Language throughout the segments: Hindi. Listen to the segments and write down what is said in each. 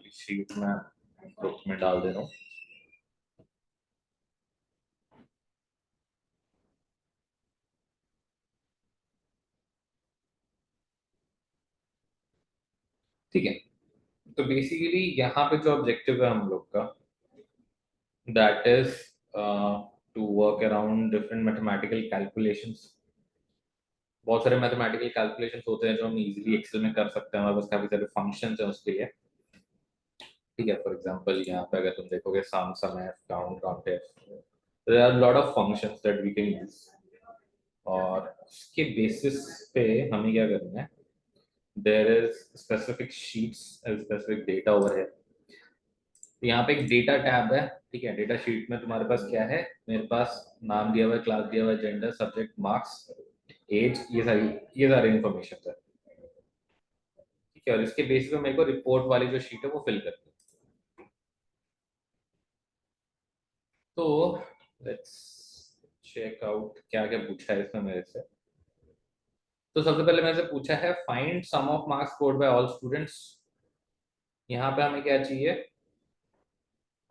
वाली शीट में ग्रुप में डाल दे रहा हूँ। ठीक है, तो बेसिकली यहाँ पे जो ऑब्जेक्टिव है हम लोग का, that is to work around different mathematical calculations. बहुत सारे मैथमेटिकल कैलकुलेशंस होते हैं जो हम इजीली एक्सेल में कर सकते हैं, हमारे पास काफी सारे फंक्शंस हैं उसके लिए। ठीक है, फॉर एग्जांपल यहाँ पे अगर तुम देखोगे sum F, count F, there are lot of functions that we can use. और उसके बेसिस पे हमें क्या करना है, there is specific sheets and specific data over है। तो यहाँ पे एक डेटा टैब है। ठीक है, डेटा शीट में तुम्हारे पास क्या है, मेरे पास नाम दिया हुआ है, क्लास दिया हुआ है, जेंडर, सब्जेक्ट, मार्क्स, एज, ये सारी इंफॉर्मेशन है। ठीक है, और इसके बेसिस पे मेरे को रिपोर्ट वाली जो शीट है वो फिल करनी है। तो लेट्स चेक आउट क्या क्या पूछा है इसमें मेरे से। तो सबसे पहले मेरे से पूछा है find sum of marks scored by all students. यहाँ पे हमें क्या चाहिए,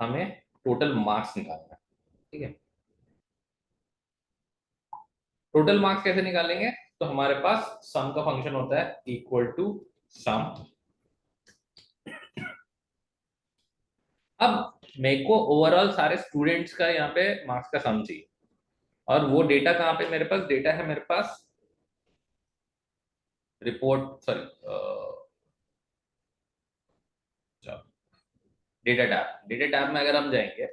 हमें टोटल मार्क्स निकालना है। ठीक है, टोटल मार्क्स कैसे निकालेंगे, तो हमारे पास सम का फंक्शन होता है इक्वल टू सम। अब मेरे को ओवरऑल सारे स्टूडेंट्स का यहाँ पे मार्क्स का सम चाहिए, और वो डेटा कहाँ पे मेरे पास, डेटा है मेरे पास report, sorry, data tab. Data tab में अगर हम जाएंगे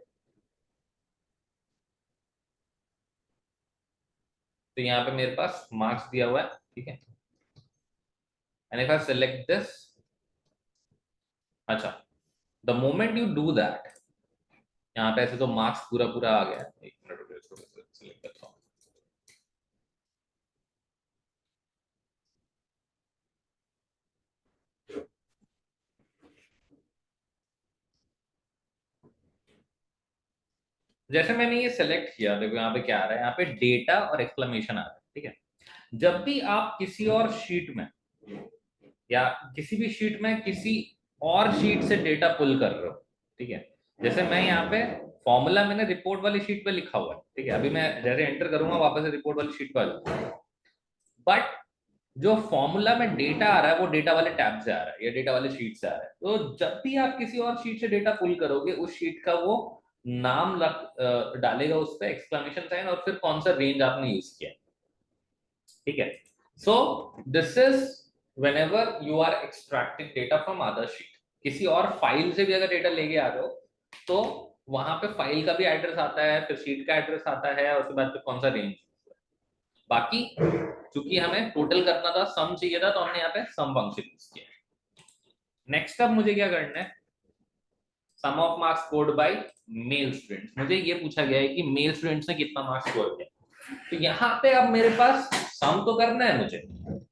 तो यहाँ पे मेरे पास मार्क्स दिया हुआ है। ठीक है, and if I select this, अच्छा, the moment you do that, यहाँ पे ऐसे तो मार्क्स पूरा पूरा आ गया। एक मिनट रुको, इसको सिलेक्ट करता हूँ। जैसे मैंने ये सेलेक्ट किया, देखो यहाँ पे क्या आ रहा है, यहाँ पे डेटा और एक्सक्लेमेशन आ रहा है। ठीक है, जब भी आप किसी और शीट में या किसी भी शीट में किसी और शीट से डेटा पुल कर रहे हो, ठीक है, जैसे मैं यहाँ पे फॉर्मूला मैंने रिपोर्ट वाली शीट पे लिखा हुआ है। ठीक है, अभी मैं जैसे एंटर करूंगा वापस से रिपोर्ट वाली शीट पे आ जाऊंगा, बट जो फॉर्मूला में डेटा आ रहा है वो डेटा वाले टैब से आ रहा है या डेटा वाले शीट से आ रहा है। तो जब भी आप किसी और शीट से डेटा पुल करोगे, उस शीट का वो नाम डालेगा उस पर एक्सक्लेमेशन साइन, और फिर कौन सा रेंज आपने यूज किया। ठीक है, so this is whenever you are extracting data from other sheet. किसी और फाइल से भी अगर डेटा लेके आ रहे हो तो वहां पे फाइल का भी एड्रेस आता है, फिर शीट का एड्रेस आता है, और उसके बाद फिर कौन सा रेंज। बाकी चूंकि हमें टोटल करना था, सम चाहिए था, तो हमने यहाँ पे सम फंक्शन यूज किया। नेक्स्ट अब मुझे क्या करना है, sum of marks scored by male students. मुझे ये पूछा गया है कि मेल स्टूडेंट्स ने कितना मार्क्स स्कोर किया। तो यहाँ पे अब मेरे पास सम तो करना है मुझे,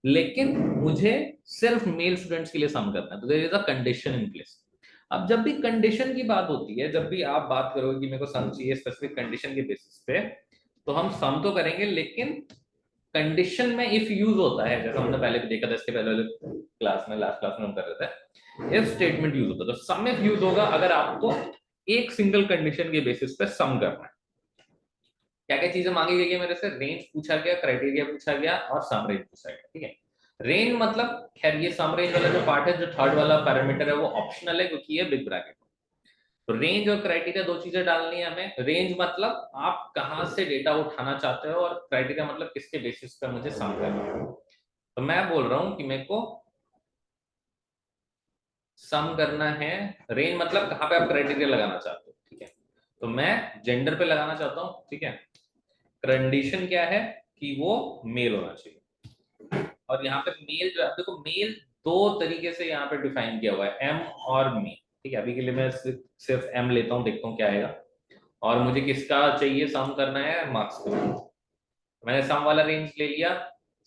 लेकिन मुझे सिर्फ मेल स्टूडेंट्स के लिए सम करना है, तो there is a condition in place. अब जब भी कंडीशन की बात होती है, जब भी आप बात करोगे कि मेरे को सम चाहिए स्पेसिफिक कंडीशन के बेसिस पे, तो हम सम तो करेंगे, लेकिन कंडीशन में इफ यूज होता है, जैसा हमने पहले भी देखा था, इसके पहले वाले क्लास में, लास्ट क्लास में हम कर रहे थे, इफ स्टेटमेंट यूज होता है। तो सम इफ यूज होगा अगर आपको एक सिंगल कंडीशन के बेसिस पे सम करना है। क्या क्या चीजें मांगी गई है मेरे से, रेंज पूछा गया, क्राइटेरिया पूछा गया, और सम रेंज पूछा गया। ठीक है, रेंज मतलब खैर ये सम रेंज वाला जो पार्ट है, जो थर्ड वाला पैरामीटर है, वो ऑप्शनल है क्योंकि ये बिग ब्रैकेट। तो रेंज और क्राइटेरिया दो चीजें डालनी है हमें। रेंज मतलब आप कहां से डेटा उठाना चाहते हो, और क्राइटेरिया मतलब किसके बेसिस पे मुझे सम करना है। तो मैं बोल रहा हूं कि मेरे को सम करना है, रेंज मतलब कहां पे आप क्राइटेरिया लगाना चाहते हो। ठीक है, तो मैं जेंडर पे लगाना चाहता हूं। ठीक है, कंडीशन क्या है कि वो मेल होना चाहिए, और यहाँ पे मेल जो है, देखो मेल दो तरीके से यहाँ पे डिफाइन किया हुआ है, एम और मी। ठीक है, अभी के लिए मैं सिर्फ एम लेता हूँ, देखता हूँ क्या आएगा। और मुझे किसका चाहिए, सम करना है मार्क्स को। मैंने सम वाला रेंज ले लिया।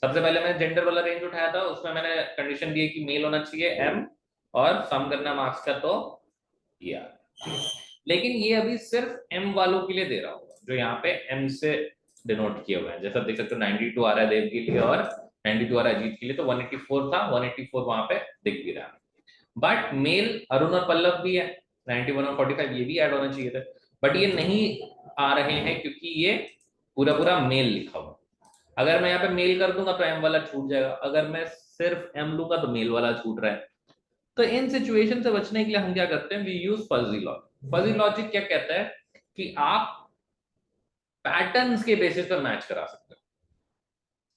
सबसे पहले मैंने जेंडर वाला रेंज उठाया था, उसमें मैंने कंडीशन दी कि मेल होना चाहिए एम, और सम करना मार्क्स का, तो ये आ गया। लेकिन ये अभी सिर्फ एम वालों के लिए दे रहा हूँ, जो यहाँ पे एम से डिनोट किए हुए हैं। जैसा देख सकते हो 92 आ रहा है देव के लिए, और 92 आ रहा है अजीत के लिए, तो 184 था, 184 वहां पे दिख भी रहा है। बट मेल अरुण और पल्लव भी है, 91 और 45 ये भी ऐड होना चाहिए थे, बट ये नहीं आ रहे हैं क्योंकि ये पूरा पूरा मेल लिखा हुआ। अगर मैं यहाँ पे मेल कर दूंगा तो एम वाला छूट जाएगा, अगर मैं सिर्फ एम लूंगा तो मेल वाला छूट रहा है। तो इन सिचुएशन से बचने के लिए हम क्या करते हैं, we use fuzzy logic. Fuzzy logic क्या कहता है कि आप पैटर्न्स के बेसिस पर मैच करा सकते हो।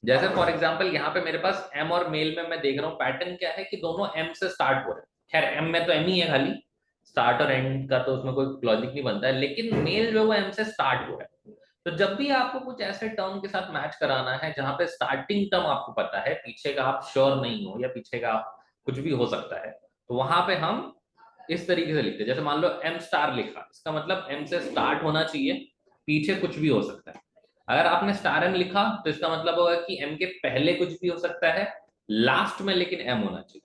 जैसे फॉर एग्जांपल यहाँ पे मेरे पास एम और मेल में मैं देख रहा हूँ पैटर्न क्या है कि दोनों एम से स्टार्ट हो रहे हैं। खैर एम में तो एम ही है खाली, स्टार्ट और एंड का तो उसमें कोई लॉजिक नहीं बनता है, लेकिन मेल जो है वो एम से स्टार्ट हो रहा है। तो जब भी आपको कुछ ऐसे टर्म के साथ मैच कराना है जहां पे स्टार्टिंग टर्म आपको पता है, पीछे का आप श्योर नहीं हो या पीछे का आप कुछ भी हो सकता है, तो वहां पे हम इस तरीके से लिखते हैं। जैसे मान लो एम स्टार लिखा, इसका मतलब एम से स्टार्ट होना चाहिए, पीछे कुछ भी हो सकता है। अगर आपने स्टार एम लिखा तो इसका मतलब होगा कि एम के पहले कुछ भी हो सकता है, लास्ट में लेकिन एम होना चाहिए।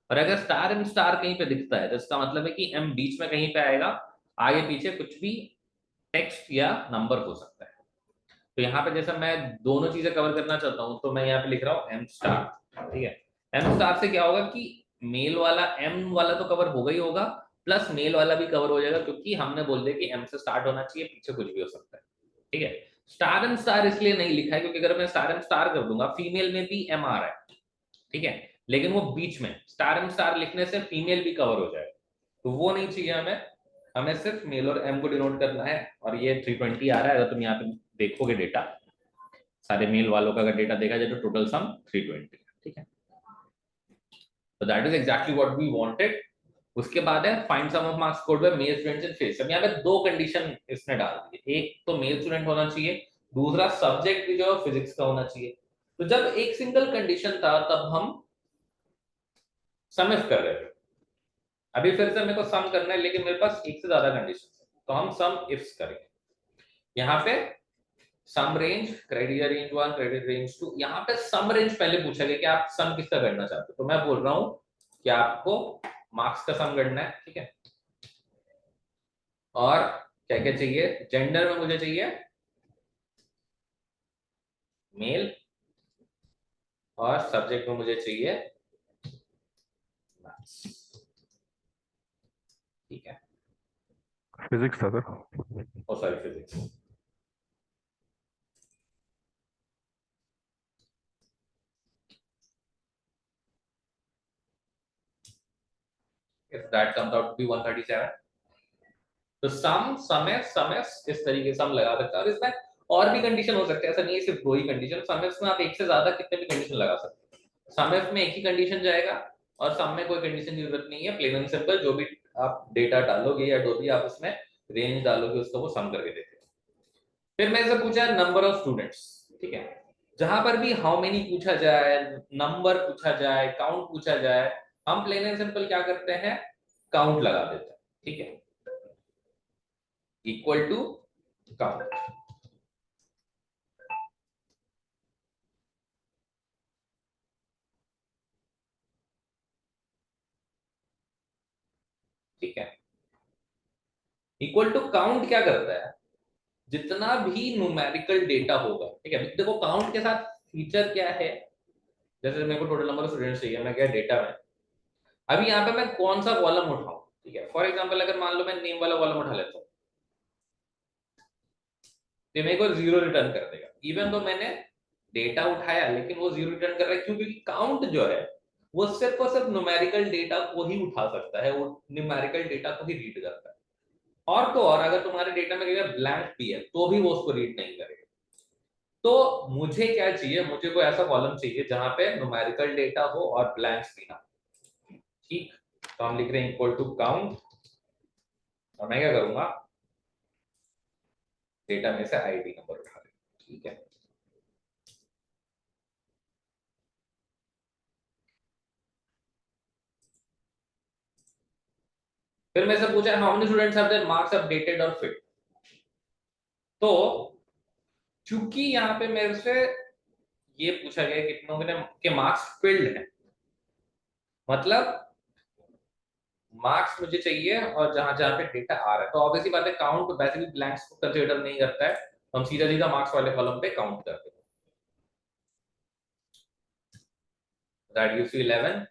और अगर स्टार एम स्टार कहीं पे दिखता है तो इसका मतलब है कि एम बीच में कहीं पे आएगा, आगे पीछे कुछ भी टेक्स्ट या नंबर हो सकता है। तो यहाँ पे जैसा मैं दोनों चीजें कवर करना चाहता हूँ तो मैं यहाँ पे लिख रहा हूँ एम स्टार, ठीक है। एम स्टार से क्या होगा कि मेल वाला एम वाला तो कवर होगा ही होगा, प्लस मेल वाला भी कवर हो जाएगा, क्योंकि हमने बोल दिया कि एम से स्टार्ट होना चाहिए, पीछे कुछ भी हो सकता है, ठीक है। स्टार एम स्टार इसलिए नहीं लिखा है क्योंकि अगर मैं स्टार एम स्टार कर दूंगा, फीमेल में भी एम आ रहा है, ठीक है, लेकिन वो बीच में, स्टार एम स्टार लिखने से फीमेल भी कवर हो जाएगा, तो वो नहीं चाहिए हमें। हमें सिर्फ मेल और एम को डिनोट करना है। और ये 320 आ रहा है, अगर तुम यहाँ पे देखोगे डेटा, सारे मेल वालों का अगर डेटा देखा जाए तो टोटल सम 320, ठीक है। तो that is exactly what we wanted. उसके बाद है find sum of marks scored by male students in face. अब यहाँ पे दो कंडीशन इसने डाल दी है, एक तो मेल स्टूडेंट होना चाहिए, दूसरा सब्जेक्ट भी जो है फिजिक्स का होना चाहिए। तो जब एक सिंगल कंडीशन था तब हम सम इफ कर रहे थे, अभी फिर से मेरे को सम करना है लेकिन मेरे पास एक से ज्यादा कंडीशन है, तो हम सम इफ्स करेंगे। यहाँ पे sum range, criteria range 1, criteria range 2, यहाँ पे सम रेंज पहले पूछा गया कि आप सम किसका करना चाहते हो, तो मैं बोल रहा हूं कि आपको मार्क्स का सम करना है, ठीक है। और क्या क्या चाहिए, जेंडर में मुझे चाहिए मेल, और सब्जेक्ट में मुझे चाहिए मैथ्स, ठीक है। फिजिक्स था sir. Oh sorry, physics. If that comes out to be 137, तो सम समय समय इस तरीके से हम लगा सकते हैं। और इसमें और भी कंडीशन हो सकते हैं, ऐसा नहीं है सिर्फ दो ही कंडीशन। समय में आप एक से ज्यादा कितने भी कंडीशन लगा सकते हैं, समय में एक ही कंडीशन जाएगा, और सम में कोई कंडीशन की जरूरत नहीं है, प्लेन एंड सिंपल जो भी आप डेटा डालोगे या जो भी आप उसमें रेंज डालोगे उसको वो सम करके देते हैं। फिर मेरे से पूछा नंबर ऑफ स्टूडेंट्स, ठीक है। जहां पर भी हाउ मेनी पूछा जाए, नंबर पूछा जाए, काउंट पूछा जाए, हम प्लेन एंड सिंपल क्या करते हैं, काउंट लगा देते हैं, ठीक है, इक्वल टू काउंट, ठीक है। इक्वल टू काउंट क्या करता है, जितना भी न्यूमेरिकल डेटा होगा, ठीक है। देखो काउंट के साथ फीचर क्या है, जैसे मेरे को टोटल नंबर ऑफ स्टूडेंट्स चाहिए, मैं क्या डेटा में, अभी यहाँ पे मैं कौन सा कॉलम उठाऊं, ठीक है। फॉर एग्जांपल अगर मान लो मैं नेम वाला कॉलम उठा लेता हूँ, तो मेरे को जीरो रिटर्न कर देगा, इवन तो मैंने डेटा उठाया लेकिन वो जीरो रिटर्न कर रहा है। क्यों? क्योंकि काउंट जो है वो सिर्फ और सिर्फ न्यूमेरिकल डेटा को ही उठा सकता है, वो न्यूमेरिकल डेटा को ही रीड करता है। और तो और अगर तुम्हारे डेटा में ब्लैंक भी है तो भी वो उसको रीड नहीं करेगा। तो मुझे क्या चाहिए, मुझे कोई ऐसा कॉलम चाहिए जहां पे न्यूमेरिकल डेटा हो और ब्लैंक्स भी ना, ठीक। तो हम लिख रहे हैं इक्वल टू काउंट, और मैं क्या करूंगा, डेटा में से आईडी नंबर उठा लेंगे, ठीक है। फिर मेरे से पूछा how many students have their marks updated और फिट। तो चूंकि यहाँ पे मेरे से ये पूछा गया कितनों के मार्क्स फिल्ड है, मतलब मार्क्स मुझे चाहिए और जहां जहां पे डेटा आ रहा है, तो ऑब्वियसली बात है काउंट वैसे भी ब्लैंक्स को कंसीडर नहीं करता है, तो हम सीधा सीधा मार्क्स वाले कॉलम पे काउंट करते हैं। That gives you 11।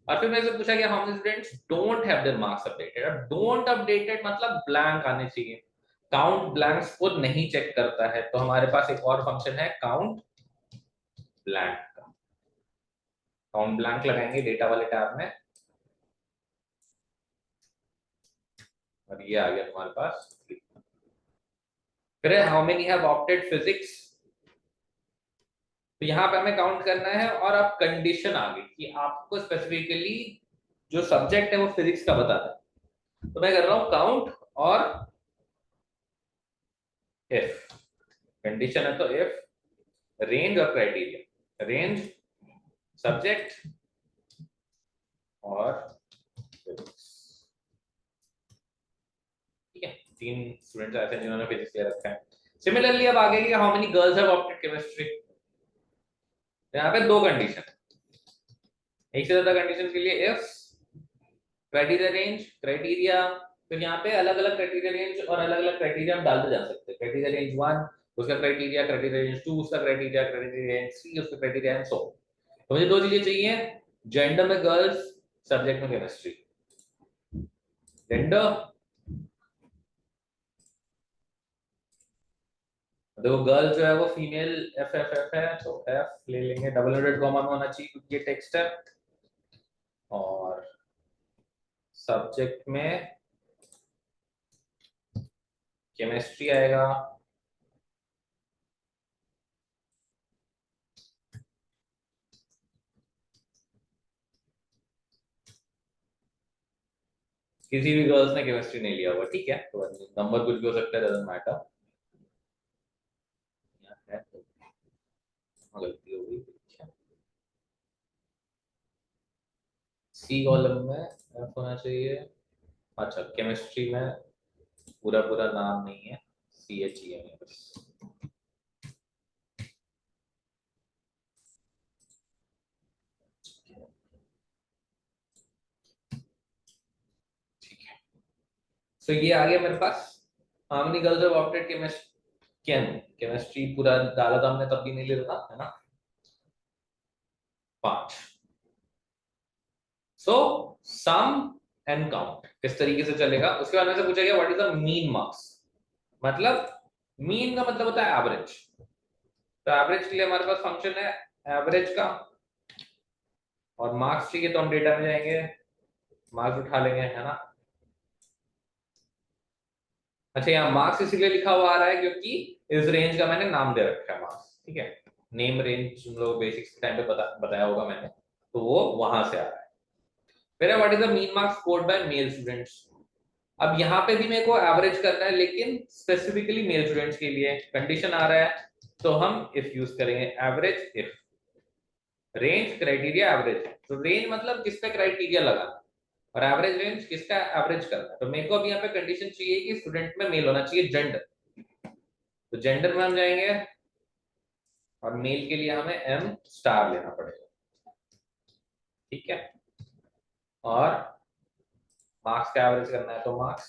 और फिर मेरे से पूछा गया how many students don't have their marks updated. अब डोंट अपडेटेड मतलब ब्लैंक आने चाहिए, काउंट ब्लैंक्स को नहीं चेक करता है, तो हमारे पास एक और फंक्शन है काउंट ब्लैंक का। काउंट ब्लैंक लगाएंगे डेटा वाले टैब में, और ये आ गया तुम्हारे पास। फिर how many have opted physics, तो यहाँ पे हमें काउंट करना है, और अब कंडीशन आ गई कि आपको स्पेसिफिकली जो सब्जेक्ट है वो फिजिक्स का बताना है, तो मैं कर रहा हूं काउंट और इफ। कंडीशन है तो इफ रेंज और क्राइटेरिया, रेंज सब्जेक्ट और फिजिक्स। ठीक है, 3 स्टूडेंट्स ऐसे हैं जिन्होंने फिजिक्स ले रखा है। सिमिलरली अब आगे की how many girls have opted chemistry, यहाँ पे 2 कंडीशन है, एक से ज्यादा कंडीशन के लिए इफ क्राइटेरिया रेंज क्राइटेरिया, फिर यहाँ पे अलग अलग क्राइटेरिया रेंज और अलग अलग क्राइटेरिया हम डालते जा सकते हैं। क्राइटेरिया रेंज 1 उसका क्राइटेरिया, क्राइटेरिया रेंज 2 उसका क्राइटेरिया, क्राइटेरिया रेंज 3 उसका क्राइटेरिया, एंड सो। तो मुझे 2 चीजें चाहिए, जेंडर में गर्ल्स, सब्जेक्ट में केमिस्ट्री। जेंडर, देखो गर्ल जो है वो फीमेल एफ एफ एफ है, तो एफ ले लेंगे, डबल हेडेड कॉमन होना चाहिए क्योंकि ये टेक्स्ट है। और सब्जेक्ट में केमिस्ट्री आएगा, किसी भी गर्ल्स ने केमिस्ट्री नहीं लिया हुआ, ठीक है, तो नंबर कुछ भी हो सकता है, डजंट मैटर। गलती हो गई, सी कॉलम में एफ होना चाहिए। अच्छा, केमिस्ट्री में पूरा पूरा नाम नहीं है, सी एच ई है बस। ठीक है, सो ये आ गया मेरे पास। How many girls have opted chemistry, chemistry पूरा डाला था हमने, तब भी नहीं ले रहा है ना, 5। सो सम एंड काउंट किस तरीके से चलेगा, उसके बाद में से पूछा गया what is the mean marks, मतलब मीन का मतलब होता है एवरेज। तो एवरेज के लिए हमारे पास फंक्शन है एवरेज का, और मार्क्स चाहिए तो हम डेटा में जाएंगे, मार्क्स उठा लेंगे, है ना। अच्छा, यहाँ मार्क्स इसीलिए लिखा हुआ आ रहा है क्योंकि इस रेंज का मैंने नाम दे रखा है मार्क्स, ठीक है। नेम रेंज तुम लोग बेसिक्स के टाइम पे बताया होगा मैंने, तो वो वहां से आ रहा है। फिर what is the mean marks scored by male students. अब यहाँ पे भी मेरे को एवरेज करना है, लेकिन स्पेसिफिकली मेल स्टूडेंट्स के लिए कंडीशन आ रहा है, तो हम इफ यूज करेंगे, average if range criteria average. तो रेंज मतलब किस पे क्राइटेरिया लगाना, और एवरेज रेंज किसका एवरेज करना है। तो मेरे को अभी यहाँ पे कंडीशन चाहिए कि स्टूडेंट में मेल होना चाहिए, जेंडर, तो जेंडर में हम जाएंगे, और मेल के लिए हमें एम स्टार लेना पड़ेगा, ठीक है। और मार्क्स का एवरेज करना है, तो मार्क्स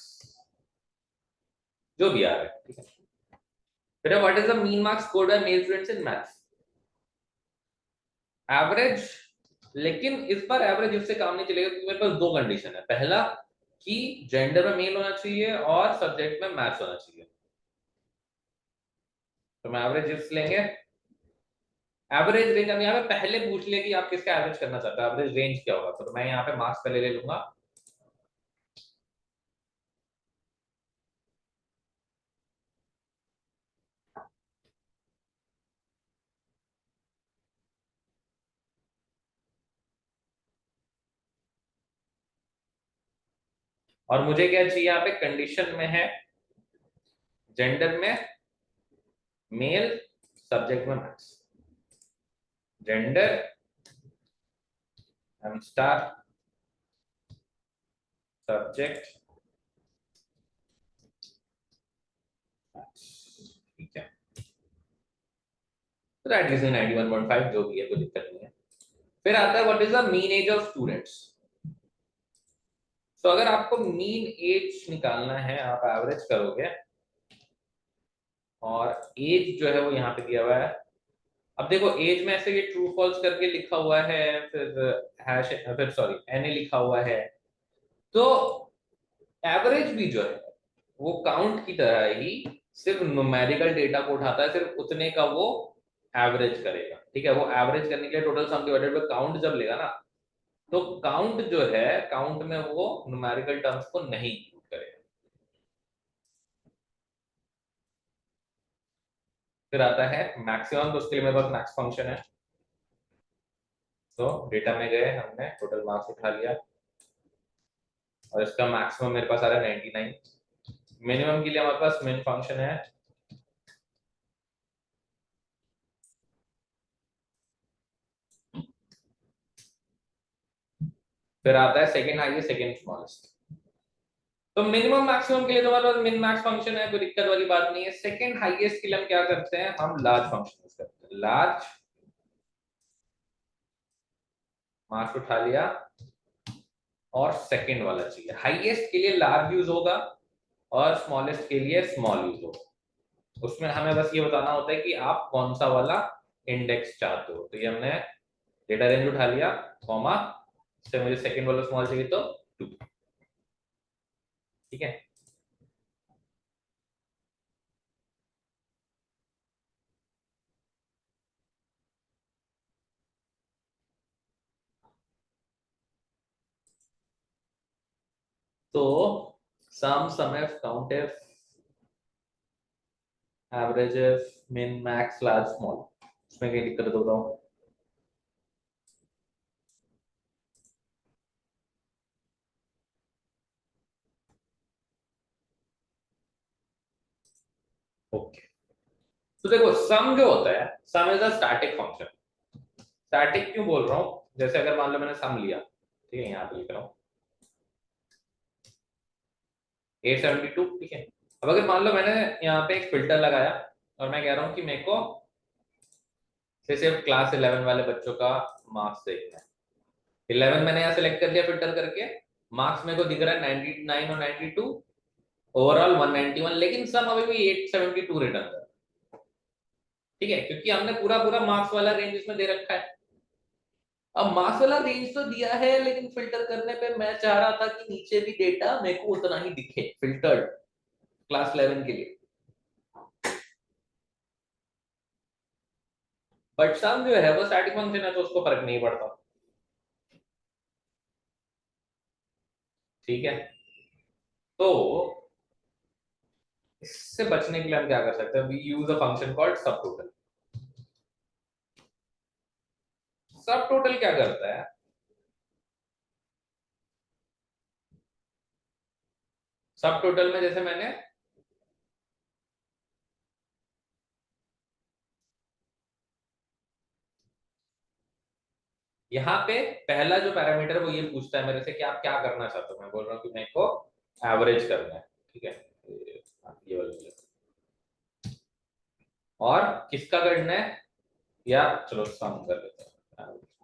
जो भी आ रहा है, ठीक है। फिर what is the mean marks scored by male students in maths, average. लेकिन इस बार एवरेज इससे काम नहीं चलेगा क्योंकि मेरे पास 2 कंडीशन है, पहला कि जेंडर में मेल होना चाहिए और सब्जेक्ट में मैथ्स होना चाहिए, तो मैं एवरेज इफ लेंगे। एवरेज रेंज हम यहाँ पे पहले पूछ ले कि आप किसका एवरेज करना चाहते हो, एवरेज रेंज क्या होगा, तो मैं यहाँ पे मार्क्स पहले ले लूंगा। और मुझे क्या चाहिए, यहाँ पे कंडीशन में है जेंडर में मेल, सब्जेक्ट में maths, gender M star, subject maths, ठीक है। तो दैट इज 91.5, जो भी है, कोई दिक्कत नहीं है। फिर आता है what is the mean age of students. तो अगर आपको मीन एज निकालना है, आप एवरेज करोगे, और एज जो है वो यहाँ पे दिया हुआ है अब देखो एज में ऐसे ये ट्रू फॉल्स करके लिखा हुआ है, फिर हैश, फिर सॉरी एनए लिखा हुआ है, तो एवरेज भी जो है वो काउंट की तरह ही सिर्फ न्यूमेरिकल डेटा को उठाता है, सिर्फ उतने का वो एवरेज करेगा। ठीक है, वो एवरेज करने के लिए total sum divided by count जब लेगा ना, तो काउंट जो है, काउंट में वो न्यूमेरिकल टर्म्स को नहीं इंक्लूड करेगा। फिर आता है मैक्सिमम, तो उसके लिए मेरे पास मैक्स फंक्शन है। तो डेटा में गए, हमने टोटल मार्क्स उठा लिया और इसका मैक्सिमम मेरे पास आ रहा है 99। मिनिमम के लिए हमारे पास मिन फंक्शन है, फिर आता है सेकंड हाईएस्ट सेकंड स्मॉलेस्ट। तो मिनिमम मैक्सिमम के लिए तो हमारे पास मिन मैक्स फंक्शन है, कोई दिक्कत वाली बात नहीं है। सेकंड हाईएस्ट के लिए हम क्या करते हैं, हम लार्ज फंक्शन यूज करते हैं। लार्ज मार्क्स उठा लिया और सेकंड वाला चाहिए। हाईएस्ट के लिए लार्ज यूज होगा और स्मॉलेस्ट के लिए स्मॉल यूज होगा। उसमें हमें बस ये बताना होता है कि आप कौन सा वाला इंडेक्स चाहते हो। तो ये हमने डेटा रेंज उठा लिया, कॉमा से मुझे सेकंड वाला स्मॉल चाहिए तो 2। ठीक है, तो sum F count F average F min max large small, उसमें कहीं दिक्कत होता हूँ। ओके, तो देखो सम जो होता है, सम is a static function. Static क्यों बोल रहा हूँ, जैसे अगर मान लो मैंने सम लिया, ठीक है, यहाँ पे लिख रहा हूँ 872। ठीक है, अब अगर मान लो मैंने यहाँ पे एक फिल्टर लगाया और मैं कह रहा हूँ कि मेरे को सिर्फ क्लास 11 वाले बच्चों का मार्क्स देखना है। 11 मैंने यहाँ सेलेक्ट कर लिया फिल्टर करके, मार्क्स मेरे को दिख रहा है 99 और 92, ओवरऑल 191, लेकिन सम अभी भी 872 रिटर्न कर। ठीक है, क्योंकि हमने पूरा पूरा मार्क्स वाला रेंज इसमें दे रखा है। अब मार्क्स वाला रेंज तो दिया है, लेकिन फिल्टर करने पे मैं चाह रहा था कि नीचे भी डेटा मेरे को उतना ही दिखे फिल्टर्ड क्लास 11 के लिए। बट सम जो है वो स्टैटिक फंक्शन है, तो उसको फर्क नहीं पड़ता। ठीक है, तो इससे बचने के लिए हम क्या कर सकते हैं, we use a function called subtotal. Subtotal क्या करता है, सब टोटल में जैसे मैंने यहाँ पे पहला जो पैरामीटर है वो ये पूछता है मेरे से कि आप क्या करना चाहते हो। मैं बोल रहा हूँ कि मेरे को एवरेज करना है। ठीक है, ये वाला ले लो। और किसका करना है, या चलो सम कर लेते हैं,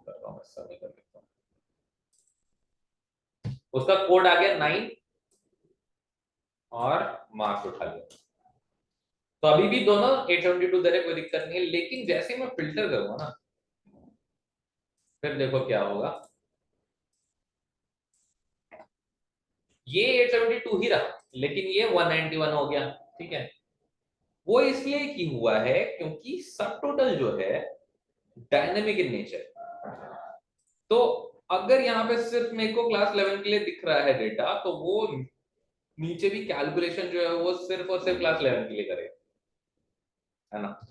कर रहा हूँ, सम ही कर लेता हूँ। उसका कोड आ गया 9 और मार्क्स उठा लिया। तो अभी भी दोनों 872 दे रहे, कोई दिक्कत नहीं है, लेकिन जैसे ही मैं फिल्टर करूंगा ना, फिर देखो क्या होगा, ये 872 ही रहा, लेकिन ये 191 हो गया। ठीक है, वो इसलिए की हुआ है क्योंकि सब टोटल जो है डायनेमिक इन नेचर। तो अगर यहाँ पे सिर्फ मेरे को क्लास 11 के लिए दिख रहा है डेटा, तो वो नीचे भी कैलकुलेशन जो है वो सिर्फ और सिर्फ क्लास 11 के लिए करेगा, है ना।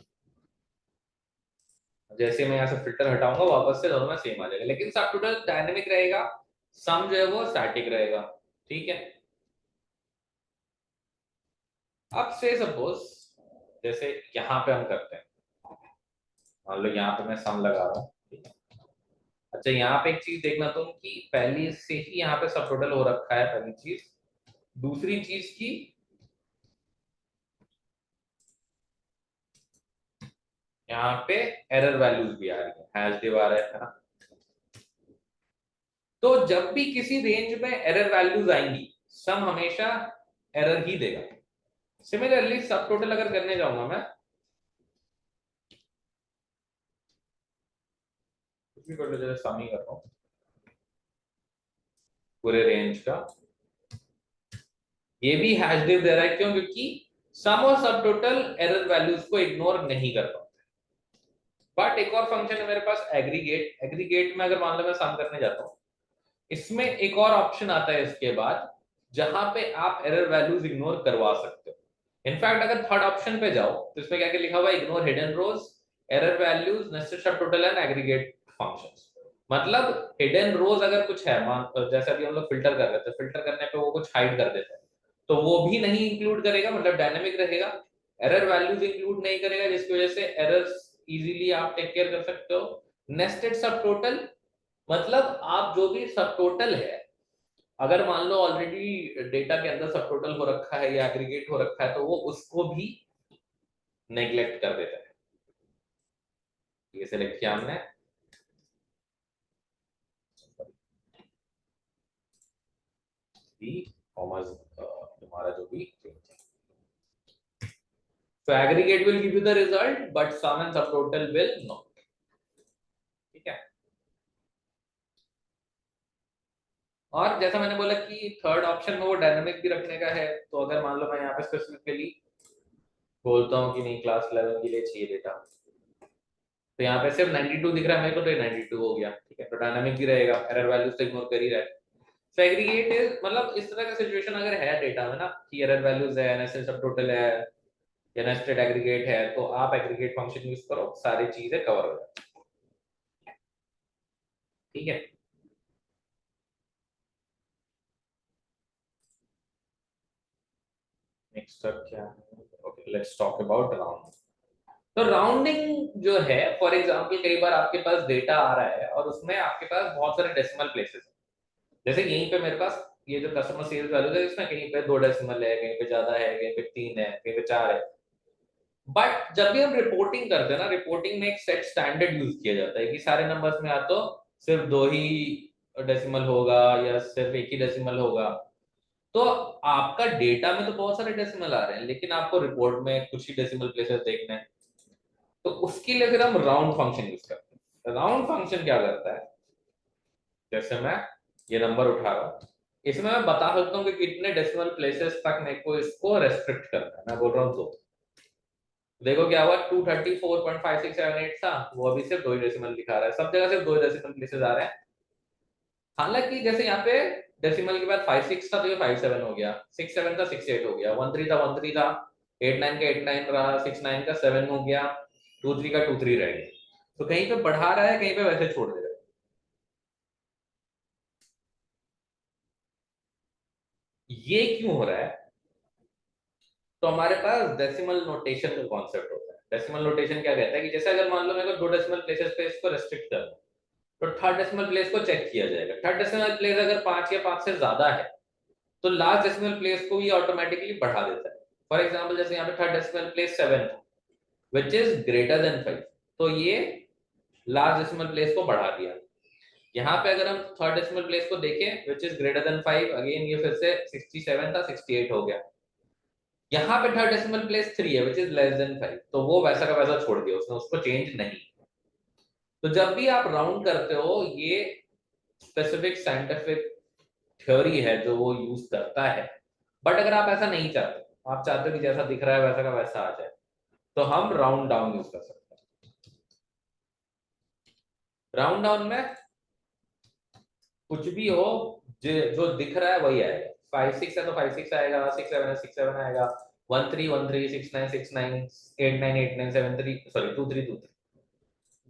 जैसे मैं यहाँ से फिल्टर हटाऊंगा, वापस से दोनों में सेम आ जाएगा, लेकिन सब टोटल डायनेमिक रहेगा, सम जो है वो स्टैटिक रहेगा। ठीक है, अब से सपोज जैसे यहाँ पे हम करते हैं, मान लो यहाँ पे मैं सम लगा रहा हूँ। ठीक है, अच्छा यहाँ पे एक चीज देखना तुम कि पहले से ही यहाँ पे सब टोटल हो रखा है, पहली चीज। दूसरी चीज की यहाँ पे एरर वैल्यूज भी आ रही है, हैश दिव आ रहा है ना। तो जब भी किसी रेंज में एरर वैल्यूज आएंगी, सम हमेशा एरर ही देगा। सिमिलरली सब टोटल अगर करने जाऊंगा मैं, कुछ भी कर लो, जैसे सम ही कर रहा हूँ पूरे रेंज का। ये भी हैश डिफ दे रहा है, क्यों? क्योंकि सम और सब टोटल एरर वैल्यूज को इग्नोर नहीं कर पाते। बट एक और फंक्शन है मेरे पास, एग्रीगेट। एग्रीगेट में अगर मान लो मैं सम करने जाता हूँ, इसमें एक और ऑप्शन आता है इसके बाद, जहां पे आप एरर वैल्यूज इग्नोर करवा सकते हो। इनफैक्ट अगर थर्ड ऑप्शन पे जाओ तो इसमें क्या क्या लिखा हुआ है, इग्नोर हिडन रोज, एरर वैल्यूज, नेस्टेड सब टोटल एंड एग्रीगेट फंक्शंस। मतलब हिडन रोज अगर कुछ है, मान जैसे अभी हम लोग फिल्टर कर रहे थे, फिल्टर करने पे वो कुछ हाइड कर देता है, तो वो भी नहीं इंक्लूड करेगा, मतलब डायनेमिक रहेगा। एरर वैल्यूज इंक्लूड नहीं करेगा, जिसकी वजह से एरर्स इजीली आप टेक केयर कर सकते हो। नेस्टेड सब टोटल, मतलब आप जो भी सब टोटल है, अगर मान लो ऑलरेडी डेटा के अंदर सब टोटल हो रखा है या एग्रीगेट हो रखा है, तो वो उसको भी नेग्लेक्ट कर देता है। ये सिलेक्ट किया हमने, कॉमर्स हमारा जो भी change है। तो aggregate will give you the result but sum and subtotal will not. ठीक है। और जैसा मैंने बोला कि थर्ड ऑप्शन में वो डायनामिक भी रखने का है, तो अगर मान लो मैं यहाँ पे स्पेसिफिकली बोलता हूँ कि नहीं क्लास 11 के लिए चाहिए डेटा, तो यहाँ पे सिर्फ 92 दिख रहा है मेरे को, तो ये 92 हो गया। ठीक है, तो डायनामिक भी रहेगा, एरर वैल्यूज तो इग्नोर कर ही रहा है। सेग्रीगेट इज, मतलब इस तरह का सिचुएशन अगर है डेटा में ना कि एरर वैल्यूज है, नेस्टेड सब टोटल है या नेस्टेड एग्रीगेट है, तो आप एग्रीगेट फंक्शन यूज करो, सारी चीजें कवर हो जाए। ठीक है। नेक्स्ट स्टेप क्या है? Okay, let's talk about round. तो राउंडिंग जो है, फॉर एग्जांपल कई बार आपके पास डेटा आ रहा है और उसमें आपके पास बहुत सारे डेसिमल प्लेसेस हैं। जैसे यहीं पे मेरे पास ये जो कस्टमर सेल्स वैल्यू है, इसमें कहीं पे 2 डेसिमल है, कहीं पे ज्यादा है, कहीं पे 3 है, कहीं पे 4 है। बट जब भी हम रिपोर्टिंग करते हैं ना, रिपोर्टिंग में एक सेट स्टैंडर्ड यूज किया जाता है कि सारे नंबर्स में या तो सिर्फ 2 ही डेसिमल होगा या सिर्फ एक ही डेसिमल होगा। तो आपका डेटा में तो बहुत सारे डेसिमल आ रहे हैं, लेकिन आपको रिपोर्ट में कुछ ही डेसिमल प्लेसेस देखने हैं, तो उसके लिए फिर हम राउंड फंक्शन यूज करते हैं। राउंड फंक्शन क्या करता है, जैसे मैं ये नंबर उठा रहा हूँ, इसमें मैं बता सकता हूँ कि कितने डेसिमल प्लेसेस तक मेरे को इसको रेस्ट्रिक्ट करना है। मैं बोल रहा हूँ 2, देखो क्या हुआ, 234.5678 था, वो अभी सिर्फ 2 ही डेसिमल दिखा रहा है, सब जगह सिर्फ 2 डेसिमल प्लेसेस आ रहे हैं। हालांकि जैसे यहाँ पे डेसिमल के बाद 56 था, तो ये 57 हो गया, 67 था 68 हो गया, 13 था 13 था, 89 का 89 रहा, 69 का 7 हो गया, 23 का 23 रह गया। तो कहीं पे बढ़ा रहा है, कहीं पे वैसे छोड़ दे रहा है। ये क्यों हो रहा है? तो हमारे पास डेसिमल नोटेशन का कॉन्सेप्ट होता है। डेसिमल नोटेशन क्या कहता है कि जैसे अगर मान लो मेरे को 2 डेसिमल प्लेसेस पे इसको रेस्ट्रिक्ट करना है, तो थर्ड डेसिमल प्लेस को चेक किया जाएगा। थर्ड डेसिमल प्लेस अगर 5 या 5 से ज्यादा है, तो लास्ट डेसिमल प्लेस को ये ऑटोमेटिकली बढ़ा देता है। फॉर एग्जांपल जैसे यहाँ पे थर्ड डेसिमल प्लेस 7 था, विच इज ग्रेटर देन 5, तो ये लास्ट डेसिमल प्लेस को बढ़ा दिया। यहाँ पे अगर हम थर्ड डेसिमल प्लेस को देखें, which is greater than 5, again ये फिर से 67 था 68 हो गया। यहाँ पे थर्ड डेसिमल प्लेस 3 है, विच इज लेस देन 5, तो वो वैसा का वैसा छोड़ दिया उसने, उसको चेंज नहीं। तो जब भी आप राउंड करते हो, ये स्पेसिफिक साइंटिफिक थ्योरी है जो वो यूज करता है। बट अगर आप ऐसा नहीं चाहते, आप चाहते हो कि जैसा दिख रहा है वैसा का वैसा आ जाए, तो हम राउंड डाउन यूज कर सकते हैं। राउंड डाउन में कुछ भी हो, जो दिख रहा है वही आएगा। 5 6 है तो 5 6 आएगा, 6 7 है 6 7 आएगा, 1 3 1 3 6 9 6 9 8 9 8 9 7 3, sorry 2 3 2 3,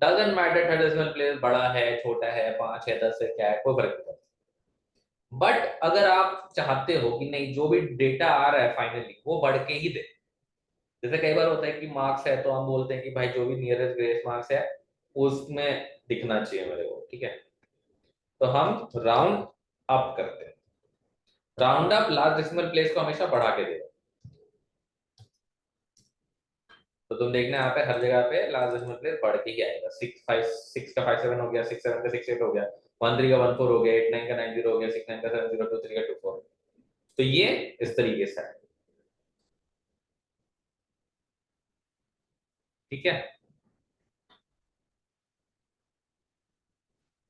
doesn't matter third decimal place बड़ा है छोटा है 5 है 10 है क्या है, कोई फर्क नहीं पड़ता। बट अगर आप चाहते हो कि नहीं, जो भी डेटा आ रहा है फाइनली वो बढ़ के ही दे, जैसे कई बार होता है कि मार्क्स है तो हम बोलते हैं कि भाई जो भी नियरेस्ट ग्रेस मार्क्स है उसमें दिखना चाहिए मेरे को। ठीक है, तो हम राउंड अप करते हैं। Round up last decimal place को हमेशा बढ़ा के देगा। तो तुम देखना यहाँ पे हर जगह पे लास्ट डेसिमल प्लेस बढ़ के ही आएगा। 6 का 5 7 हो गया, 6 7 का 6 8 हो गया, 1 3 का 1 4 हो गया, 8 9 का 9 0 हो गया, 6 9 का 7 0, 2 3 का 2 4। तो ये इस तरीके से है। ठीक है।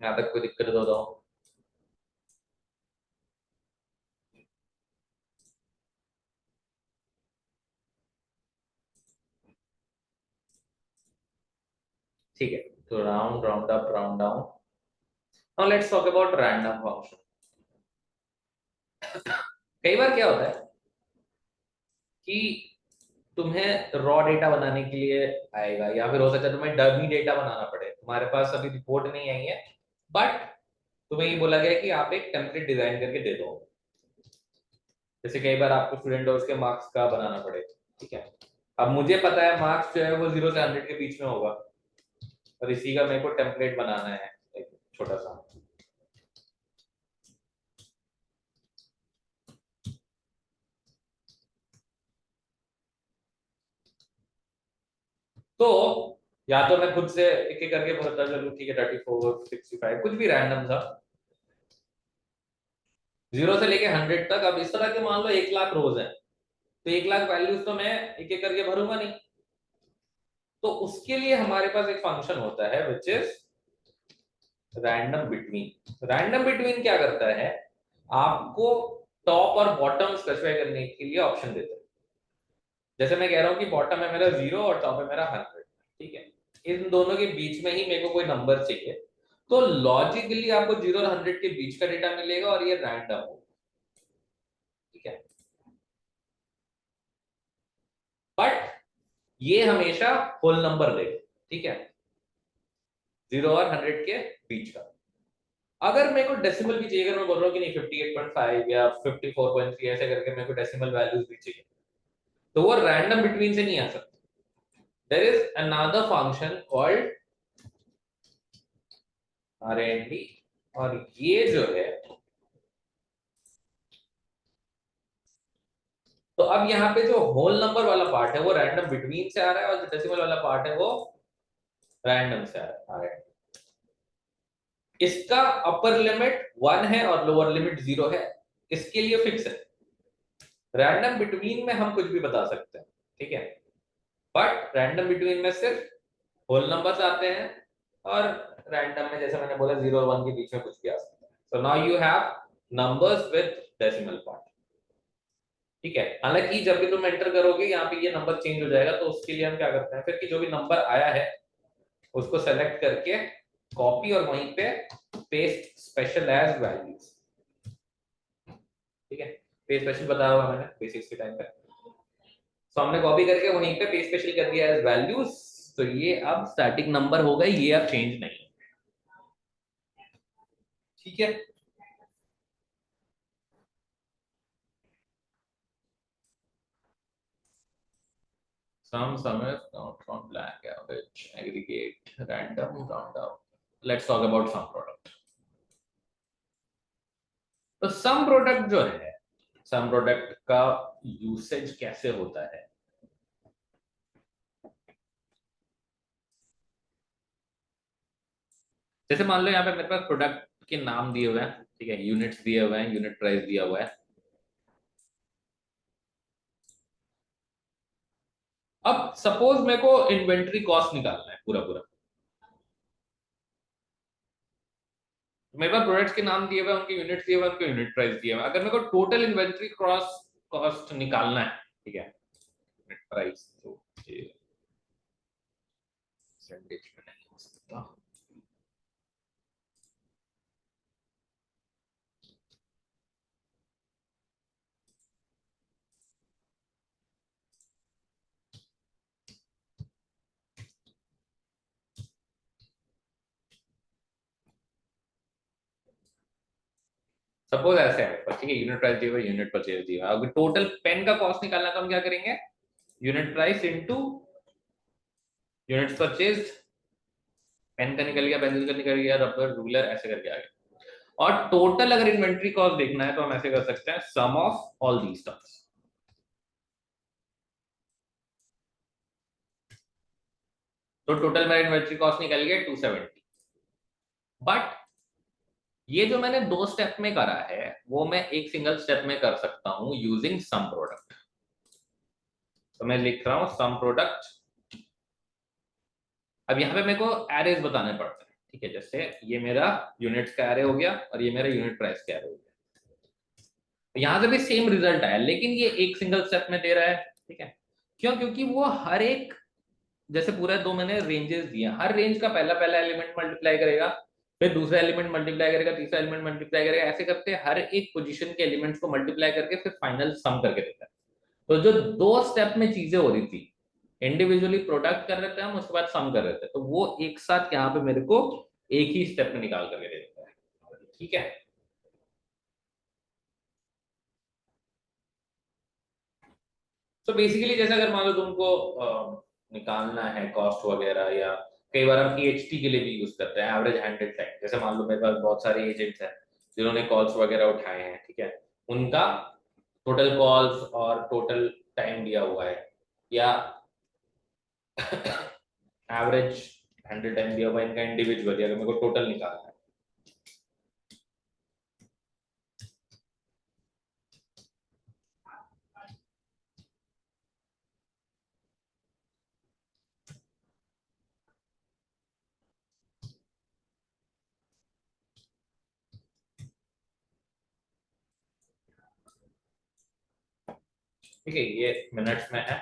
यहाँ तक कोई दिक्कत हो तो ठीक है। तो round round up round down. Now let's talk about random function. कई बार क्या होता है कि तुम्हें रॉ डेटा बनाने के लिए आएगा, या फिर हो सकता है तुम्हें डमी डेटा बनाना पड़े, तुम्हारे पास अभी रिपोर्ट नहीं आई है, बट तुम्हें ये बोला गया है कि आप एक टेम्पलेट डिजाइन करके दे दो। जैसे कई बार आपको स्टूडेंट और उसके मार्क्स का बनाना पड़े, ठीक है। अब मुझे पता है मार्क्स जो है वो 0 से 100 के बीच में होगा, और इसी का मेरे को टेम्पलेट बनाना है एक छोटा सा। तो या तो मैं खुद से एक एक करके भरता चलूं, ठीक है, 34 65 कुछ भी रैंडम था, 0 से लेके 100 तक। अब इस तरह के मान लो 1 लाख रोज है, तो 1 लाख वैल्यूज तो मैं एक एक करके भरूंगा नहीं। तो उसके लिए हमारे पास एक फंक्शन होता है which is random between. Random between क्या करता है, आपको टॉप और बॉटम स्पेसिफाई करने के लिए ऑप्शन देता है। जैसे मैं कह रहा हूं कि बॉटम है मेरा 0 और टॉप है मेरा 100, ठीक है। इन दोनों के बीच में ही मेरे को कोई नंबर चाहिए, तो लॉजिकली आपको 0 और 100 के बीच का डेटा मिलेगा और ये रैंडम होगा, ठीक है। बट ये हमेशा होल नंबर देगा, ठीक है, 0 और 100 के बीच का। अगर मेरे को डेसिमल भी चाहिए, अगर मैं बोल रहा हूँ कि नहीं 58.5 या 54.3 ऐसे करके मेरे को डेसिमल वैल्यूज भी चाहिए, तो वो रैंडम बिटवीन से नहीं आ सकता। There is another function called RND, और ये जो है, तो अब यहाँ पे जो होल नंबर वाला पार्ट है वो रैंडम बिटवीन से आ रहा है, और जो डेसिमल वाला पार्ट है वो रैंडम से आ रहा है। इसका अपर लिमिट 1 है और लोअर लिमिट 0 है, इसके लिए फिक्स है। रैंडम बिटवीन में हम कुछ भी बता सकते हैं, ठीक है, बट रैंडम बिटवीन में सिर्फ होल नंबर्स आते हैं, और रैंडम में जैसे मैंने बोला 0 और 1 के बीच में कुछ भी आ सकता है। So now you have numbers with decimal part, ठीक है। हालांकि जब भी तुम एंटर करोगे यहाँ पे ये नंबर चेंज हो जाएगा, तो उसके लिए हम क्या करते हैं फिर कि जो भी नंबर आया है उसको सेलेक्ट करके कॉपी और वहीं पे पेस्ट स्पेशल एज वैल्यूज, ठीक है। पेस्ट स्पेशल बताया हुआ मैंने बेसिक्स के टाइम पे, तो हमने कॉपी करके वहीं पे पेस्ट स्पेशल कर दिया एज वैल्यूज। तो ये अब स्टैटिक नंबर हो गए, ये अब चेंज नहीं, ठीक है। Sum is count from black average, aggregate, random, round up. Let's talk about sum product. तो सम प्रोडक्ट जो है, सम प्रोडक्ट का यूसेज कैसे होता है। जैसे मान लो यहाँ पे मेरे पास प्रोडक्ट के नाम दिए हुए हैं, ठीक है, यूनिट्स दिए हुए हैं, यूनिट प्राइस दिया हुआ है। अब सपोज मेरे को इन्वेंट्री कॉस्ट निकालना है पूरा पूरा, तो मेरे पास प्रोडक्ट्स के नाम दिए हुए हैं, उनके यूनिट्स दिए हुए हैं, उनके यूनिट प्राइस दिए हुए हैं। अगर मेरे को टोटल इन्वेंट्री क्रॉस कॉस्ट निकालना है, ठीक है, यूनिट प्राइस तो ये परसेंटेज में नहीं हो सकता। सपोज ऐसे है, ठीक है, यूनिट प्राइस दिया हुआ है, यूनिट परचेज दिया हुआ है। अगर टोटल पेन का कॉस्ट निकालना है तो हम क्या करेंगे, unit price into units purchase. Pen का निकल गया, पेंसिल का निकल गया, रबर रूलर ऐसे करके आ गया। और टोटल अगर इन्वेंट्री कॉस्ट देखना है तो हम ऐसे कर सकते हैं, सम ऑफ ऑल दीज स्टफ्स। तो टोटल मेरा इन्वेंट्री कॉस्ट निकल गया 270। बट ये जो मैंने 2 स्टेप में करा है वो मैं एक सिंगल स्टेप में कर सकता हूं यूजिंग सम प्रोडक्ट। तो मैं लिख रहा हूं सम प्रोडक्ट। अब यहाँ पे मेरे को एरेज बताने पड़ते हैं, ठीक है, जैसे ये मेरा यूनिट्स का एरे हो गया और ये मेरा यूनिट प्राइस का एरे हो गया। यहां से भी सेम रिजल्ट आया, लेकिन ये एक सिंगल स्टेप में दे रहा है। ठीक है, क्यों? क्योंकि वो हर एक, जैसे पूरा दो मैंने रेंजेस दिए, हर रेंज का पहला पहला एलिमेंट मल्टीप्लाई करेगा, फिर दूसरा एलिमेंट मल्टीप्लाई करेगा, तीसरा एलिमेंट मल्टीप्लाई करेगा, ऐसे करते हर एक पोजीशन के एलिमेंट्स को मल्टीप्लाई करके फिर फाइनल सम करके देता है। तो जो दो स्टेप में चीजें हो रही थी, इंडिविजुअली प्रोडक्ट कर रहे थे हम, उसके बाद सम कर रहे थे, तो वो एक साथ यहाँ पे मेरे को एक ही स्टेप में निकाल करके दे देता है। ठीक है, तो बेसिकली जैसे अगर मान लो तुमको निकालना है कॉस्ट वगैरह, या कई बार हम EHT के लिए भी यूज करते हैं, एवरेज हैंडल टाइम। जैसे मान लो मेरे पास बहुत सारे एजेंट्स हैं जिन्होंने कॉल्स वगैरह उठाए हैं, ठीक है, उनका टोटल कॉल्स और टोटल टाइम दिया हुआ है, या एवरेज हैंडल टाइम दिया हुआ है इनका इंडिविजुअली, अगर मेरे को टोटल निकालना है। ठीक है, ये मिनट्स में है,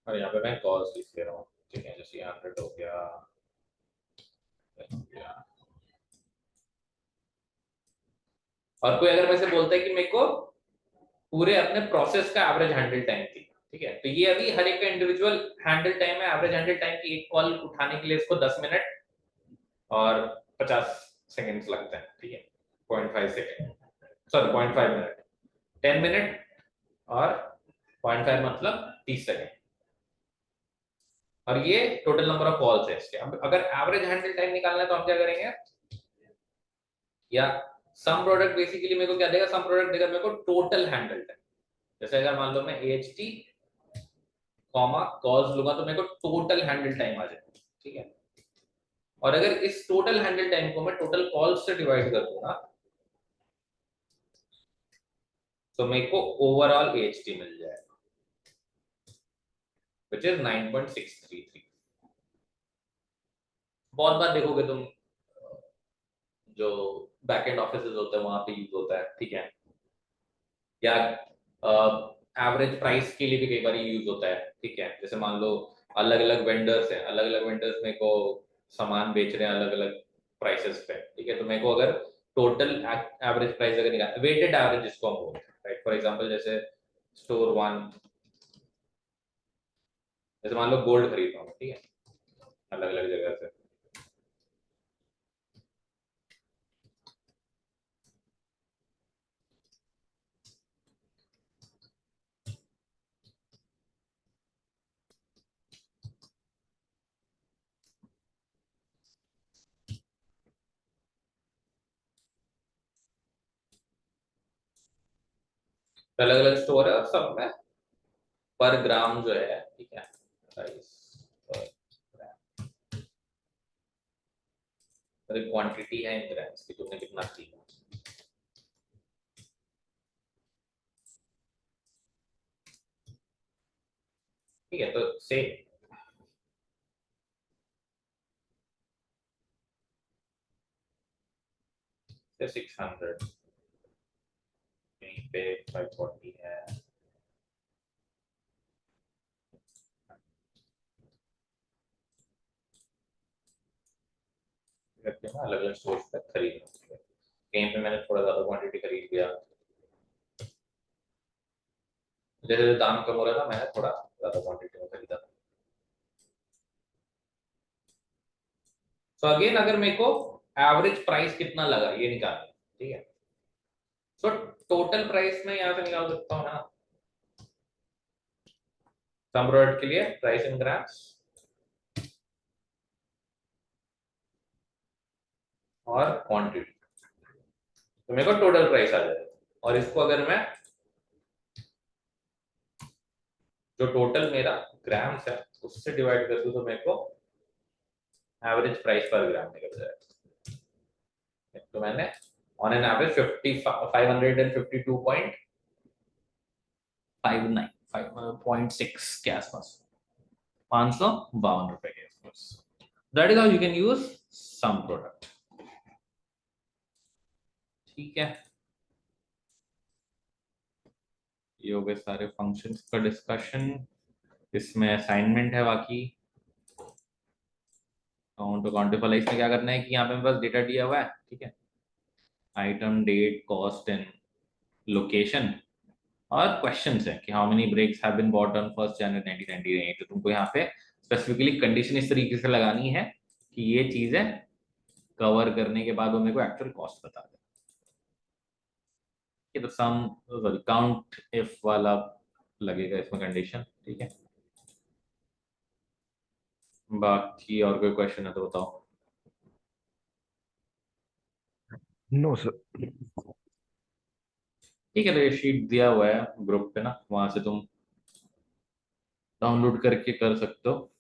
और यहाँ पे मैं कॉल्स लिख दे रहा हूँ। ठीक है, जैसे 100 हो गया, और कोई अगर मेरे से बोलता है कि मेरे को पूरे अपने प्रोसेस का एवरेज हैंडल टाइम थी, ठीक है, तो ये अभी हर एक का इंडिविजुअल हैंडल टाइम है। एवरेज हैंडल टाइम की एक कॉल उठाने के लिए इसको 10 मिनट और 50 सेकंड्स लगते हैं। ठीक है, 0.5 सेकंड, सॉरी 0.5 मिनट, 10 मिनट और 0.5 मतलब 30 सेकंड, और ये टोटल नंबर ऑफ कॉल्स है इसके। अब अगर एवरेज हैंडल टाइम निकालना है तो हम क्या करेंगे, या सम प्रोडक्ट बेसिकली मेरे को क्या देगा, सम प्रोडक्ट देगा मेरे को टोटल हैंडल टाइम। जैसे अगर मान लो मैं AHT कॉमा कॉल्स लूंगा तो मेरे को टोटल हैंडल टाइम आ जाएगा। ठीक है, और अगर इस टोटल हैंडल टाइम को मैं टोटल कॉल्स से डिवाइड कर दूंगा तो मेरे को ओवरऑल AHT मिल जाएगा, विच इज 9.633। बहुत बार देखोगे तुम, जो बैकएंड ऑफिसेज होते हैं वहां पे यूज होता है। ठीक है, या एवरेज प्राइस के लिए भी कई बार यूज होता है। ठीक है, जैसे मान लो अलग अलग वेंडर्स हैं, अलग अलग वेंडर्स मेरे को सामान बेच रहे हैं अलग अलग प्राइसेस पे। ठीक है, तो मेरे को अगर टोटल एवरेज प्राइस अगर निकाल, वेटेड एवरेज जिसको हम बोलते हैं, राइट, फॉर एग्जांपल जैसे स्टोर 1, जैसे मान लो गोल्ड खरीद रहा हूँ, ठीक है, अलग अलग जगह से, अलग अलग स्टोर है और सब में पर ग्राम जो है, ठीक है, प्राइस पर ग्राम, और एक क्वांटिटी है इन ग्राम्स की, तुमने कितना खरीदा। ठीक है, तो से 600, कहीं पे 540 है, करके मैं अलग अलग सोर्स तक खरीद रहा हूँ। कहीं पे मैंने थोड़ा ज्यादा क्वांटिटी खरीद लिया, जैसे जैसे दाम कम हो रहा था मैंने थोड़ा ज्यादा क्वांटिटी में खरीदा। तो अगेन अगर मेरे को एवरेज प्राइस कितना लगा ये निकालना, ठीक है, तो टोटल प्राइस में यहाँ से निकाल सकता हूँ ना, सम प्रोडक्ट के लिए प्राइस इन ग्राम्स और क्वांटिटी, तो मेरे को टोटल प्राइस आ जाएगा। और इसको अगर मैं, जो टोटल मेरा ग्राम्स है उससे डिवाइड कर दूं तो मेरे को एवरेज प्राइस पर ग्राम निकल जाएगा। तो मैंने ऑन एन एवरेज 552.59 5.6 के आसपास ₹552 के आसपास। That is how you can use sum product. ठीक है, ये हो गए सारे फंक्शंस का डिस्कशन। इसमें असाइनमेंट है बाकी। काउंट टू क्वांटिफाई, इसमें क्या करना है कि यहाँ पे मेरे पास डेटा दिया हुआ है, ठीक है, item, date, cost and location, और क्वेश्चंस है कि how many breaks have been bought on 1 January 1998। तो तुमको यहाँ पे स्पेसिफिकली कंडीशन इस तरीके से लगानी है कि ये चीजें कवर करने के बाद वो मेरे को एक्चुअल कॉस्ट बता दे। ये तो सम सॉरी काउंट इफ वाला लगेगा इसमें कंडीशन, ठीक है। बाकी और कोई क्वेश्चन है तो बताओ। No sir. ठीक है, तो ये शीट दिया हुआ है ग्रुप पे ना, वहां से तुम डाउनलोड करके कर सकते हो।